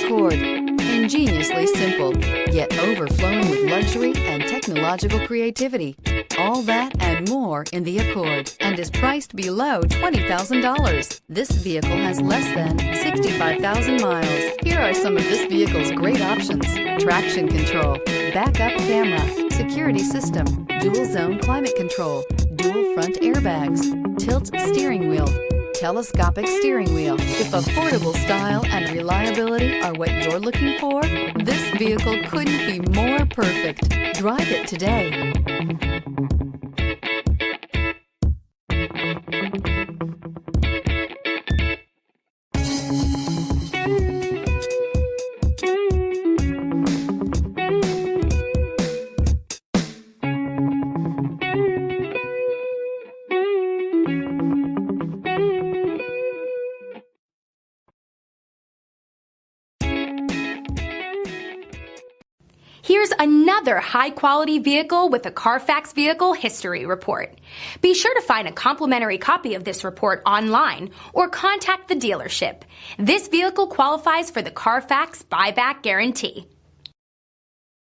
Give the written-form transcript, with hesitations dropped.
Accord. Ingeniously simple, yet overflowing with luxury and technological creativity. All that and more in the Accord, and is priced below $20,000. This vehicle has less than 65,000 miles. Here are some of this vehicle's great options: traction control, backup camera, security system, dual zone climate control, dual front airbags, tilt steering wheel, telescopic steering wheel. If affordable style and reliability are what you're looking for, this vehicle couldn't be more perfect. Drive it today. Here's another high-quality vehicle with a Carfax Vehicle History Report. Be sure to find a complimentary copy of this report online or contact the dealership. This vehicle qualifies for the Carfax Buyback Guarantee.